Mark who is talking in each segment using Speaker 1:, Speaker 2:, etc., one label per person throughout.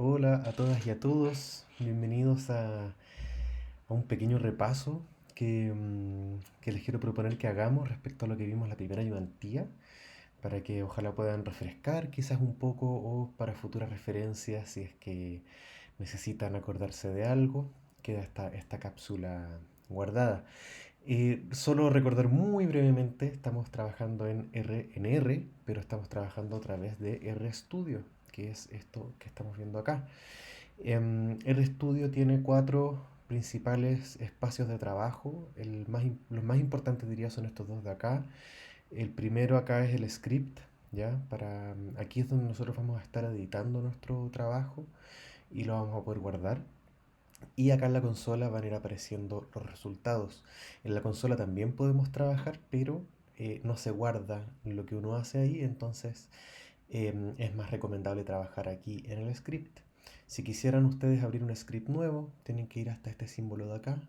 Speaker 1: Hola a todas y a todos, bienvenidos a un pequeño repaso que les quiero proponer que hagamos respecto a lo que vimos la primera ayudantía, para que ojalá puedan refrescar quizás un poco o para futuras referencias si es que necesitan acordarse de algo, queda esta cápsula guardada. Solo recordar muy brevemente, estamos trabajando en R, pero estamos trabajando a través de RStudio, que es esto que estamos viendo acá. RStudio tiene cuatro principales espacios de trabajo. Los más importantes diría son estos dos de acá. El primero acá es el script, ¿ya? Aquí es donde nosotros vamos a estar editando nuestro trabajo y lo vamos a poder guardar. Y acá en la consola van a ir apareciendo los resultados. En la consola también podemos trabajar, pero no se guarda lo que uno hace ahí, entonces es más recomendable trabajar aquí en el script. Si quisieran ustedes abrir un script nuevo, tienen que ir hasta este símbolo de acá,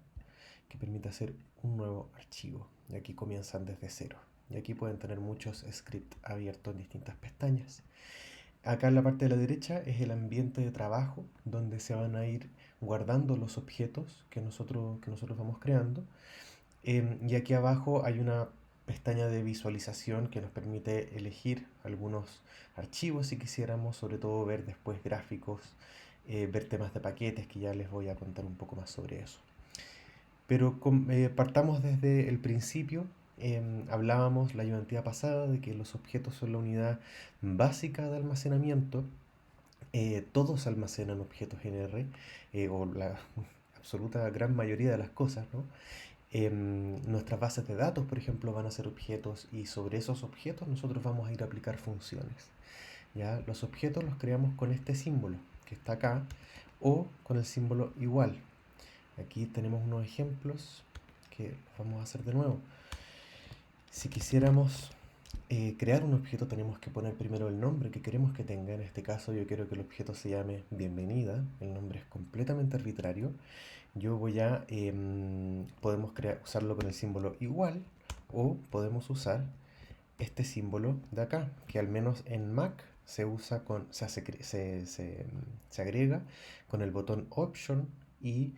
Speaker 1: que permite hacer un nuevo archivo. Y aquí comienzan desde cero. Y aquí pueden tener muchos scripts abiertos en distintas pestañas. Acá en la parte de la derecha es el ambiente de trabajo, donde se van a ir guardando los objetos que nosotros vamos creando. Y aquí abajo hay una pestaña de visualización que nos permite elegir algunos archivos si quisiéramos, sobre todo ver después gráficos, ver temas de paquetes, que ya les voy a contar un poco más sobre eso. Pero partamos desde el principio. Hablábamos la ayudantía pasada de que los objetos son la unidad básica de almacenamiento. Todos almacenan objetos en R, o la absoluta gran mayoría de las cosas, ¿no? Nuestras bases de datos, por ejemplo, van a ser objetos y sobre esos objetos nosotros vamos a ir a aplicar funciones. ¿Ya? Los objetos los creamos con este símbolo que está acá o con el símbolo igual. Aquí tenemos unos ejemplos que los vamos a hacer de nuevo. Si quisiéramos crear un objeto tenemos que poner primero el nombre que queremos que tenga. En este caso yo quiero que el objeto se llame bienvenida. El nombre es completamente arbitrario. Yo voy a, podemos usarlo con el símbolo igual o podemos usar este símbolo de acá, que al menos en Mac se usa se, hace se agrega con el botón Option y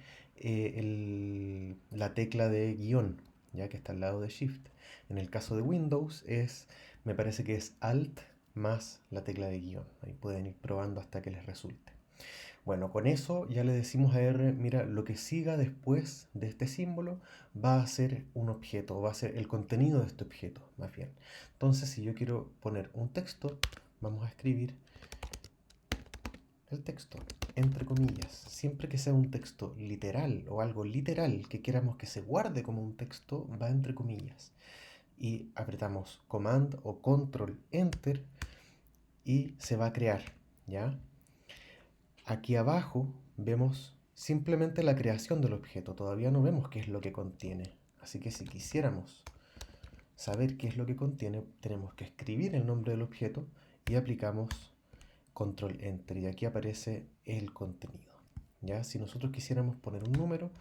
Speaker 1: la tecla de guión, ya que está al lado de Shift. En el caso de Windows me parece que es Alt más la tecla de guión. Ahí pueden ir probando hasta que les resulte. Bueno, con eso ya le decimos a R, mira, lo que siga después de este símbolo va a ser un objeto, va a ser el contenido de este objeto, más bien. Entonces, si yo quiero poner un texto, vamos a escribir el texto, entre comillas. Siempre que sea un texto literal o algo literal que queramos que se guarde como un texto, va entre comillas. Y apretamos Command o Control Enter y se va a crear, ¿ya? Aquí abajo vemos simplemente la creación del objeto, todavía no vemos qué es lo que contiene. Así que si quisiéramos saber qué es lo que contiene, tenemos que escribir el nombre del objeto y aplicamos Control Enter y aquí aparece el contenido. ¿Ya? Si nosotros quisiéramos poner un número,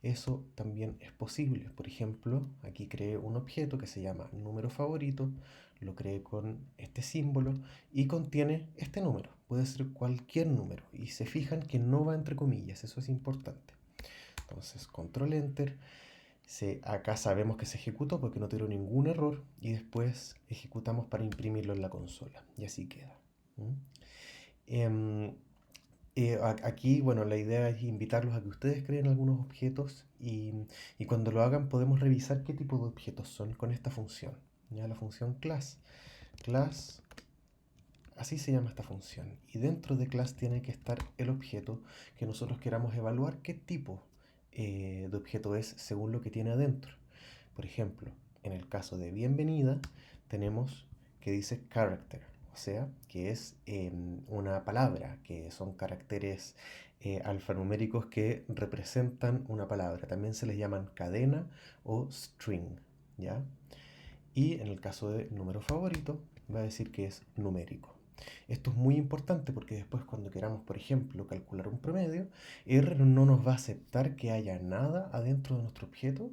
Speaker 1: eso también es posible. Por ejemplo, aquí creé un objeto que se llama número favorito, lo creé con este símbolo y contiene este número. Puede ser cualquier número y se fijan que no va entre comillas, eso es importante. Entonces, Control Enter. Acá sabemos que se ejecutó porque no tuvo ningún error y después ejecutamos para imprimirlo en la consola y así queda. ¿Mm? Em, Aquí, bueno, la idea es invitarlos a que ustedes creen algunos objetos y cuando lo hagan podemos revisar qué tipo de objetos son con esta función. Ya la función class. Class, así se llama esta función. Y dentro de class tiene que estar el objeto que nosotros queramos evaluar qué tipo de objeto es según lo que tiene adentro. Por ejemplo, en el caso de bienvenida tenemos que dice character, o sea, que es una palabra, que son caracteres alfanuméricos que representan una palabra. También se les llaman cadena o string, ¿ya? Y en el caso de número favorito va a decir que es numérico. Esto es muy importante porque después cuando queramos, por ejemplo, calcular un promedio, R no nos va a aceptar que haya nada adentro de nuestro objeto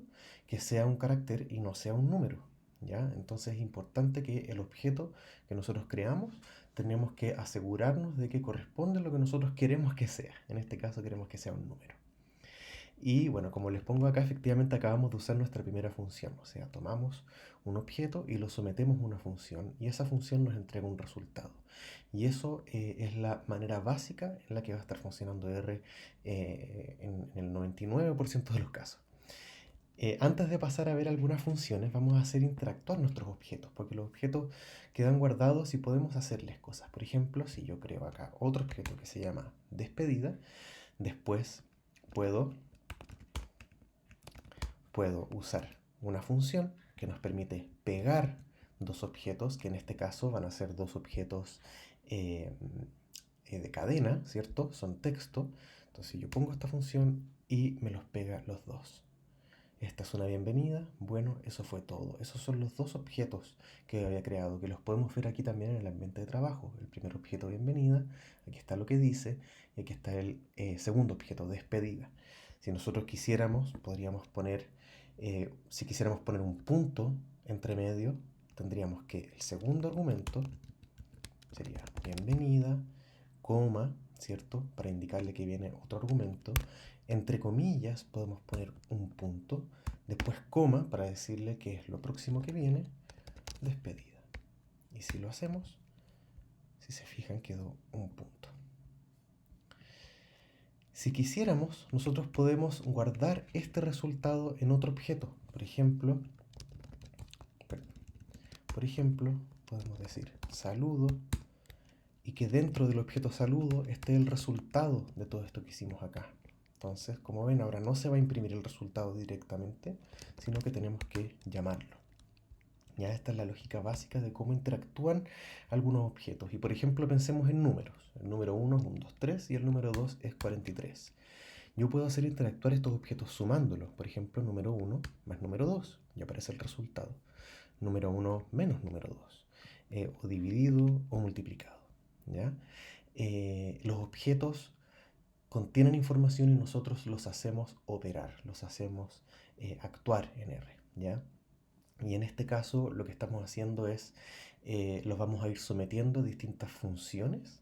Speaker 1: que sea un carácter y no sea un número. ¿Ya? Entonces es importante que el objeto que nosotros creamos tenemos que asegurarnos de que corresponde a lo que nosotros queremos que sea. En este caso queremos que sea un número. Y bueno, como les pongo acá, efectivamente acabamos de usar nuestra primera función. O sea, tomamos un objeto y lo sometemos a una función y esa función nos entrega un resultado. Y eso es la manera básica en la que va a estar funcionando R en el 99% de los casos. Antes de pasar a ver algunas funciones, vamos a hacer interactuar nuestros objetos, porque los objetos quedan guardados y podemos hacerles cosas. Por ejemplo, si yo creo acá otro objeto que se llama despedida, después puedo usar una función que nos permite pegar dos objetos, que en este caso van a ser dos objetos eh, de cadena, ¿cierto? Son texto. Entonces yo pongo esta función y me los pega los dos. Esta es una bienvenida. Bueno, eso fue todo. Esos son los dos objetos que había creado, que los podemos ver aquí también en el ambiente de trabajo. El primer objeto, bienvenida, aquí está lo que dice, y aquí está el segundo objeto, despedida. Si nosotros quisiéramos, podríamos poner, si quisiéramos poner un punto entre medio, tendríamos que el segundo argumento sería bienvenida, coma, ¿cierto? Para indicarle que viene otro argumento. Entre comillas podemos poner un punto, después coma para decirle que es lo próximo que viene, despedida. Y si lo hacemos, si se fijan, quedó un punto. Si quisiéramos, nosotros podemos guardar este resultado en otro objeto. Por ejemplo, podemos decir saludo y que dentro del objeto saludo esté el resultado de todo esto que hicimos acá. Entonces, como ven, ahora no se va a imprimir el resultado directamente, sino que tenemos que llamarlo. Ya esta es la lógica básica de cómo interactúan algunos objetos. Y por ejemplo, pensemos en números. El número 1 es 1, 2, 3 y el número 2 es 43. Yo puedo hacer interactuar estos objetos sumándolos. Por ejemplo, número 1 más número 2, y aparece el resultado. Número 1 menos número 2, o dividido o multiplicado. ¿Ya? Los objetos contienen información y nosotros los hacemos operar, los hacemos actuar en R. ¿Ya? Y en este caso lo que estamos haciendo es, los vamos a ir sometiendo a distintas funciones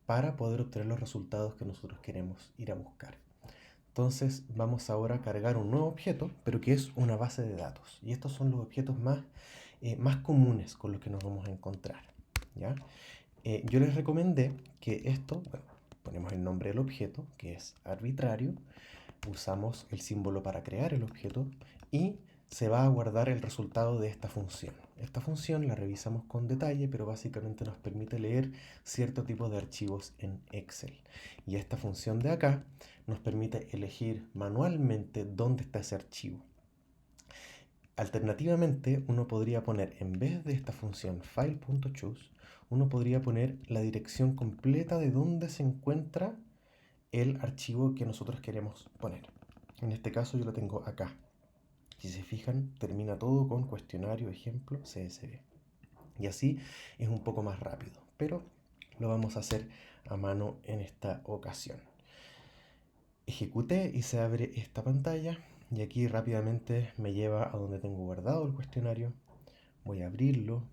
Speaker 1: para poder obtener los resultados que nosotros queremos ir a buscar. Entonces vamos ahora a cargar un nuevo objeto, pero que es una base de datos. Y estos son los objetos más comunes con los que nos vamos a encontrar. ¿Ya? Yo les recomendé que esto, bueno, ponemos el nombre del objeto, que es arbitrario, usamos el símbolo para crear el objeto y se va a guardar el resultado de esta función. Esta función la revisamos con detalle, pero básicamente nos permite leer cierto tipo de archivos en Excel. Y esta función de acá nos permite elegir manualmente dónde está ese archivo. Alternativamente, uno podría poner, en vez de esta función file.choose, uno podría poner la dirección completa de dónde se encuentra el archivo que nosotros queremos poner. En este caso yo lo tengo acá. Si se fijan, termina todo con cuestionario, ejemplo, CSV. Y así es un poco más rápido, pero lo vamos a hacer a mano en esta ocasión. Ejecuté y se abre esta pantalla y aquí rápidamente me lleva a donde tengo guardado el cuestionario. Voy a abrirlo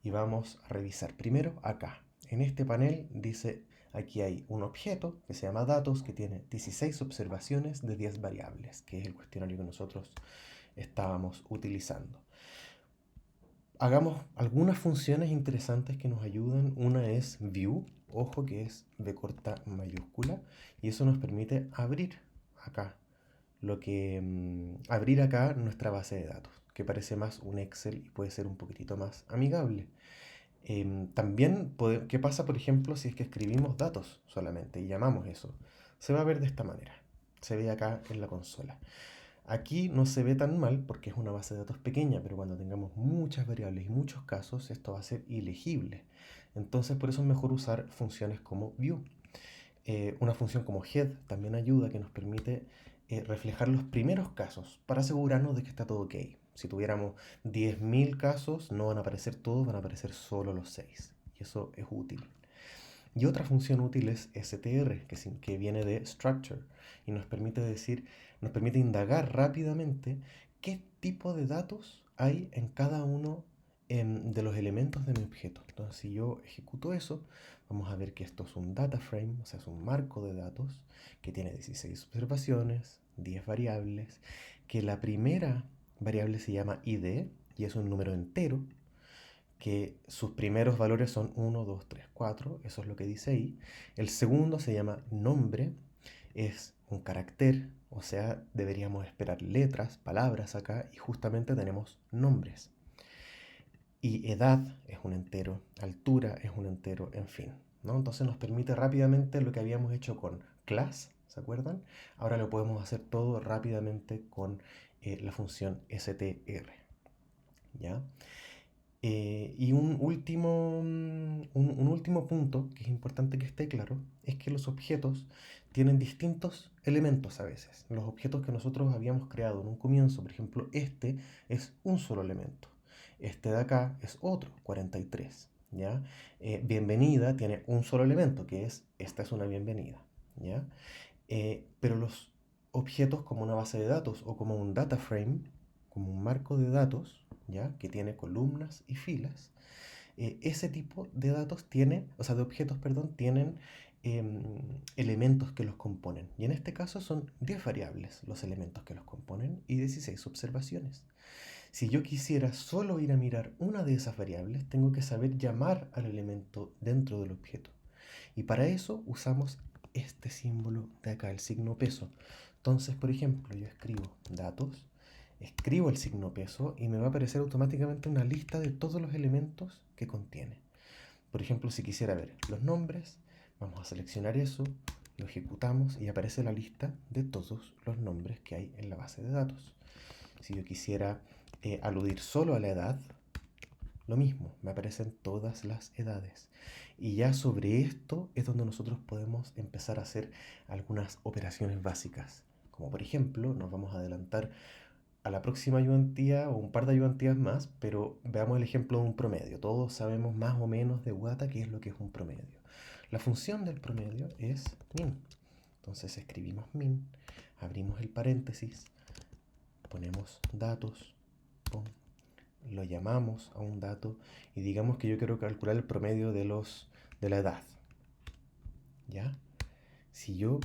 Speaker 1: y vamos a revisar. Primero acá, en este panel dice, aquí hay un objeto que se llama datos que tiene 16 observaciones de 10 variables, que es el cuestionario que nosotros estábamos utilizando. Hagamos algunas funciones interesantes que nos ayudan. Una es view, ojo que es V corta mayúscula, y eso nos permite abrir acá abrir acá nuestra base de datos, que parece más un Excel y puede ser un poquitito más amigable. También, ¿qué pasa, por ejemplo, si es que escribimos datos solamente y llamamos eso? Se va a ver de esta manera. Se ve acá en la consola. Aquí no se ve tan mal porque es una base de datos pequeña, pero cuando tengamos muchas variables y muchos casos, esto va a ser ilegible. Entonces, por eso es mejor usar funciones como view. Una función como head también ayuda, que nos permite reflejar los primeros casos para asegurarnos de que está todo ok. Si tuviéramos 10.000 casos, no van a aparecer todos, van a aparecer solo los 6. Y eso es útil. Y otra función útil es str, que viene de structure, y nos permite indagar rápidamente qué tipo de datos hay en cada uno de los elementos de mi objeto. Entonces, si yo ejecuto eso, vamos a ver que esto es un data frame, o sea, es un marco de datos que tiene 16 observaciones, 10 variables, que la primera variable se llama id y es un número entero, que sus primeros valores son 1, 2, 3, 4, eso es lo que dice ahí. El segundo se llama nombre, es un carácter, o sea, deberíamos esperar letras, palabras acá, y justamente tenemos nombres. Y edad es un entero, altura es un entero, en fin, ¿no? Entonces nos permite rápidamente lo que habíamos hecho con class, ¿se acuerdan? Ahora lo podemos hacer todo rápidamente con la función str, ¿ya? Y un último punto que es importante que esté claro es que los objetos tienen distintos elementos a veces. Los objetos que nosotros habíamos creado en un comienzo, por ejemplo, este es un solo elemento. Este de acá es otro, 43. ¿Ya? Bienvenida tiene un solo elemento, que es, esta es una bienvenida. ¿Ya? Pero los objetos como una base de datos o como un data frame, como un marco de datos, ¿ya? Que tiene columnas y filas, ese tipo de datos tiene, o sea, de objetos, perdón, tienen elementos que los componen. Y en este caso son 10 variables los elementos que los componen y 16 observaciones. Si yo quisiera solo ir a mirar una de esas variables, tengo que saber llamar al elemento dentro del objeto. Y para eso usamos este símbolo de acá, el signo peso. Entonces, por ejemplo, yo escribo datos, escribo el signo peso y me va a aparecer automáticamente una lista de todos los elementos que contiene. Por ejemplo, si quisiera ver los nombres, vamos a seleccionar eso, lo ejecutamos y aparece la lista de todos los nombres que hay en la base de datos. Si yo quisiera aludir solo a la edad, lo mismo, me aparecen todas las edades. Y ya sobre esto es donde nosotros podemos empezar a hacer algunas operaciones básicas. Como por ejemplo, nos vamos a adelantar a la próxima ayudantía o un par de ayudantías más, pero veamos el ejemplo de un promedio. Todos sabemos más o menos de Wata qué es lo que es un promedio. La función del promedio es min. Entonces escribimos min, abrimos el paréntesis, ponemos datos, pum, lo llamamos a un dato y digamos que yo quiero calcular el promedio de la edad. ¿Ya? Si yo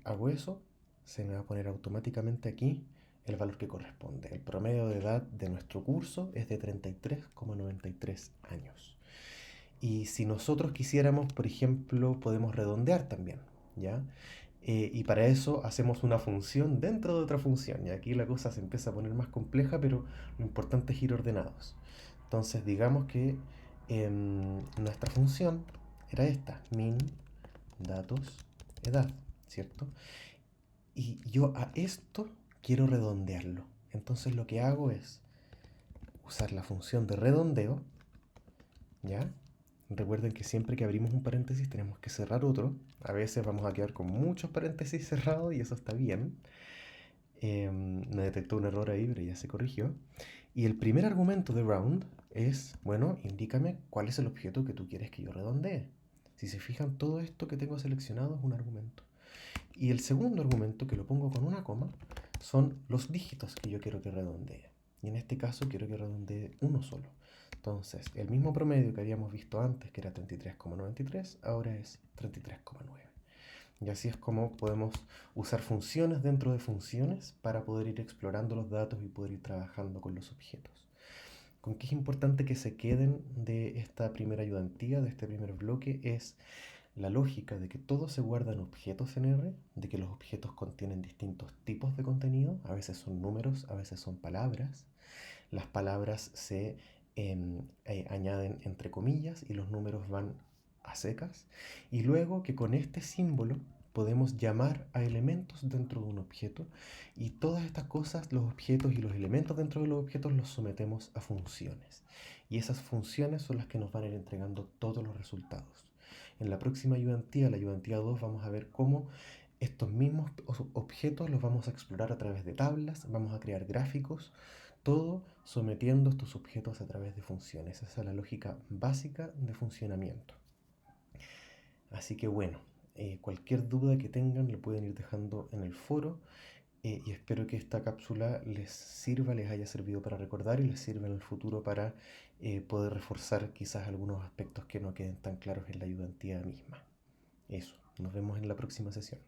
Speaker 1: hago eso, se me va a poner automáticamente aquí el valor que corresponde. El promedio de edad de nuestro curso es de 33,93 años. Y si nosotros quisiéramos, por ejemplo, podemos redondear también, ¿ya? Y para eso hacemos una función dentro de otra función. Y aquí la cosa se empieza a poner más compleja, pero lo importante es ir ordenados. Entonces, digamos que nuestra función era esta, min datos edad, ¿cierto? Y yo a esto quiero redondearlo. Entonces lo que hago es usar la función de redondeo, ¿ya? Recuerden que siempre que abrimos un paréntesis tenemos que cerrar otro. A veces vamos a quedar con muchos paréntesis cerrados y eso está bien. Me detectó un error ahí, pero ya se corrigió. Y el primer argumento de round es, bueno, indícame cuál es el objeto que tú quieres que yo redondee. Si se fijan, todo esto que tengo seleccionado es un argumento. Y el segundo argumento, que lo pongo con una coma, son los dígitos que yo quiero que redondee. Y en este caso quiero que redondee uno solo. Entonces, el mismo promedio que habíamos visto antes, que era 33,93, ahora es 33,9. Y así es como podemos usar funciones dentro de funciones para poder ir explorando los datos y poder ir trabajando con los objetos. Con qué es importante que se queden de esta primera ayudantía, de este primer bloque, es la lógica de que todo se guarda en objetos en R, de que los objetos contienen distintos tipos de contenido, a veces son números, a veces son palabras. Las palabras se añaden entre comillas y los números van a secas. Y luego que con este símbolo podemos llamar a elementos dentro de un objeto y todas estas cosas, los objetos y los elementos dentro de los objetos los sometemos a funciones. Y esas funciones son las que nos van a ir entregando todos los resultados. En la próxima ayudantía, la ayudantía 2, vamos a ver cómo estos mismos objetos los vamos a explorar a través de tablas, vamos a crear gráficos, todo sometiendo estos objetos a través de funciones. Esa es la lógica básica de funcionamiento. Así que bueno, cualquier duda que tengan lo pueden ir dejando en el foro. y espero que esta cápsula les sirva, les haya servido para recordar y les sirva en el futuro para poder reforzar quizás algunos aspectos que no queden tan claros en la ayudantía misma. Eso, nos vemos en la próxima sesión.